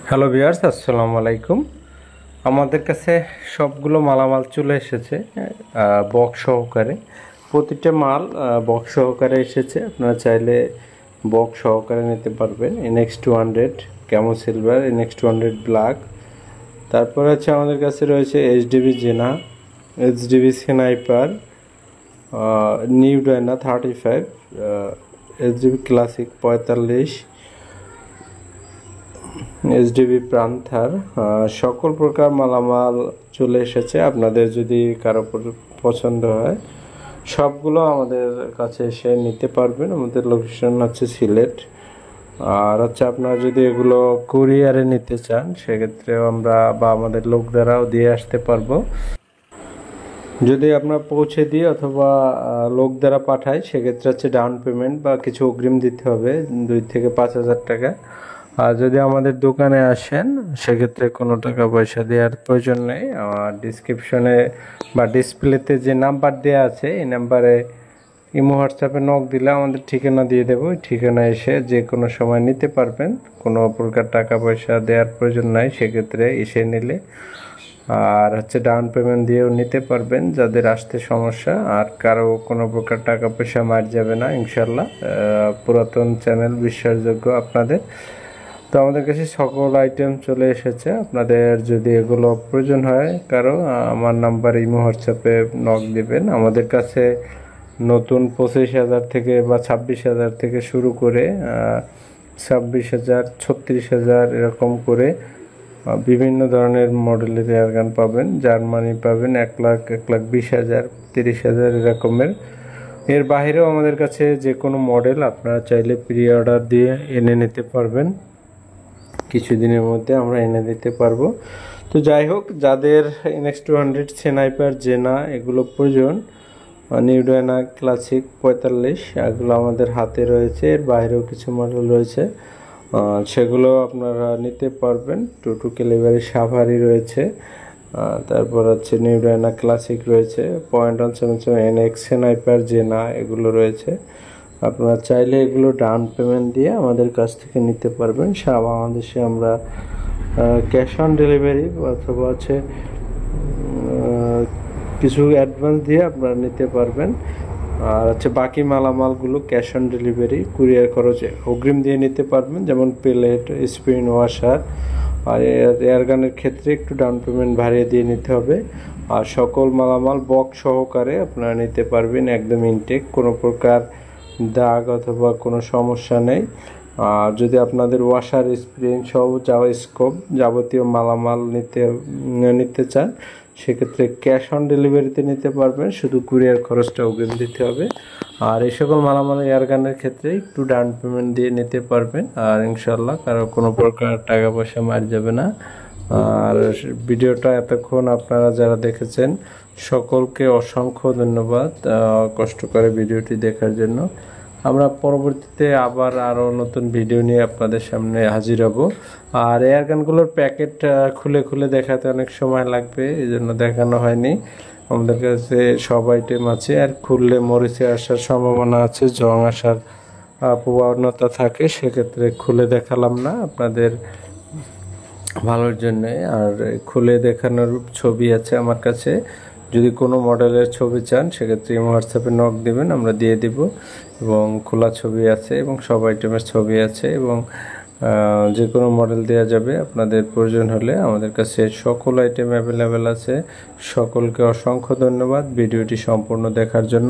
Hello viewers, আসসালামু আলাইকুম। আমাদের কাছে সবগুলো মালামাল চলে এসেছে বক্স সহকারে। প্রতিটা মাল বক্স সহকারে এসেছে। আপনারা চাইলে বক্স সহকারে নিতে পারবেন। NX200 camo silver, NX200 black. তারপরে হচ্ছে আমাদের কাছে রয়েছে HDB জেনা, HDB sniper, new Diana 35, HDB classic 45, HDB প্রান্থার। সকল প্রকার মালামাল চলে এসেছে। আপনাদের যদি কারো পছন্দ হয় সবগুলো আমাদের কাছে এসে নিতে পারবেন। আমাদের লোকেশন হচ্ছে সিলেট। আর হচ্ছে আপনারা যদি এগুলো কুরিয়ারে নিতে চান সেক্ষেত্রেও আমরা বা আমাদের লোক দ্বারাও দিয়ে আসতে পারবো। যদি আমরা পৌঁছে দিই অথবা লোক দ্বারা পাঠাই সেক্ষেত্রে হচ্ছে ডাউন পেমেন্ট বা কিছু অগ্রিম দিতে হবে 2 থেকে 5,000 টাকা। আর যদি আমাদের দোকানে আসেন সেক্ষেত্রে কোনো টাকা পয়সা দেওয়ার প্রয়োজন নেই। আমার ডিসক্রিপশনে বা ডিসপ্লেতে যে নাম্বার দেওয়া আছে এই নাম্বারে ইমো হোয়াটসঅ্যাপে নক দিলে আমাদের ঠিকানা দিয়ে দেবো। ওই ঠিকানা এসে যে কোনো সময় নিতে পারবেন। কোনো প্রকার টাকা পয়সা দেওয়ার প্রয়োজন নাই সেক্ষেত্রে এসে নিলে। আর হচ্ছে ডাউন পেমেন্ট দিয়েও নিতে পারবেন যাদের আসতে সমস্যা। আর কারো কোনো প্রকার টাকা পয়সা মার যাবে না ইনশাল্লাহ। পুরাতন চ্যানেল, বিশ্বাসযোগ্য আপনাদের। তো আমাদের কাছে সকল আইটেম চলে এসেছে। আপনাদের যদি এগুলো প্রয়োজন হয় কারো, আমার নাম্বার ইমো হোয়াটসঅ্যাপে নক দিবেন। আমাদের কাছে নতুন 25,000 থেকে বা 26,000 থেকে শুরু করে 26,000, 36,000 এরকম করে বিভিন্ন ধরনের মডেলের এয়ারগান পাবেন। জার্মানি পাবেন 1,00,000, 1,20,000, 30,000 এরকমের। এর বাইরেও আমাদের কাছে যে কোনো মডেল আপনারা চাইলে প্রি অর্ডার দিয়ে এনে নিতে পারবেন। কিছুদিনের মধ্যে আমরা এনে দিতে পারবো। তো যাই হোক, যাদের NX200 স্নাইপার জেনা এগুলো প্রয়োজন, নিউ ডায়না ক্লাসিক 45 এগুলো আমাদের হাতে রয়েছে। এর বাইরেও কিছু মডেল রয়েছে, সেগুলো আপনারা নিতে পারবেন। 22 ক্যালিবারের সাভারি রয়েছে, তারপর হচ্ছে নিউ ডায়না ক্লাসিক রয়েছে, .177 NX স্নাইপার জেনা এগুলো রয়েছে। আপনারা চাইলে এগুলো ডাউন পেমেন্ট দিয়ে আমাদের কাছ থেকে নিতে পারবেন। সারা বাংলাদেশে আমরা ক্যাশ অন ডেলিভারি অথবা হচ্ছে কিছু অ্যাডভান্স দিয়ে আপনারা নিতে পারবেন। আর হচ্ছে বাকি মালামালগুলো ক্যাশ অন ডেলিভারি, কুরিয়ার খরচে অগ্রিম দিয়ে নিতে পারবেন। যেমন প্লেট, স্পিন, ওয়াশার আর এয়ারগানের ক্ষেত্রে একটু ডাউন পেমেন্ট বাড়িয়ে দিয়ে নিতে হবে। আর সকল মালামাল বক্স সহকারে আপনারা নিতে পারবেন, একদম ইনটেক, কোনো প্রকার দাগ অথবা কোনো সমস্যা নেই। আর যদি আপনাদের ওয়াশার, স্প্রিং সহ স্কোপ যাবতীয় মালামাল নিতে চান সেক্ষেত্রে ক্যাশ অন ডেলিভারিতে নিতে পারবেন, শুধু কুরিয়ার খরচটা অগ্রিম দিতে হবে। আর এই সকল মালামাল এয়ারগানের ক্ষেত্রে একটু ডাউন পেমেন্ট দিয়ে নিতে পারবেন। আর ইনশাল্লাহ কারো কোনো প্রকার টাকা পয়সা মার যাবে না। আর ভিডিওটা এতক্ষণ আপনারা যারা দেখেছেন সকলকে অসংখ্য ধন্যবাদ কষ্ট করে ভিডিওটি দেখার জন্য। আমরা পরবর্তীতে আবার আরও নতুন ভিডিও নিয়ে আপনাদের সামনে হাজির হব। আর এয়ারগানগুলোর প্যাকেট খুলে খুলে দেখাতে অনেক সময় লাগবে, এই জন্য দেখানো হয়নি। আমাদের কাছে সব আইটেম আছে। আর খুললে মরিচে আসার সম্ভাবনা আছে, জং আসার প্রবণতা থাকে, সেক্ষেত্রে খুলে দেখালাম না আপনাদের ভালোর জন্যে। আর খুলে দেখানোর ছবি আছে আমার কাছে। যদি কোনো মডেলের ছবি চান সেক্ষেত্রে হোয়াটসঅ্যাপে নক দেবেন, আমরা দিয়ে দিব। এবং খোলা ছবি আছে এবং সব আইটেমের ছবি আছে এবং যে কোনো মডেল দেওয়া যাবে। আপনাদের প্রয়োজন হলে আমাদের কাছে সকল আইটেম অ্যাভেলেবেল আছে। সকলকে অসংখ্য ধন্যবাদ ভিডিওটি সম্পূর্ণ দেখার জন্য।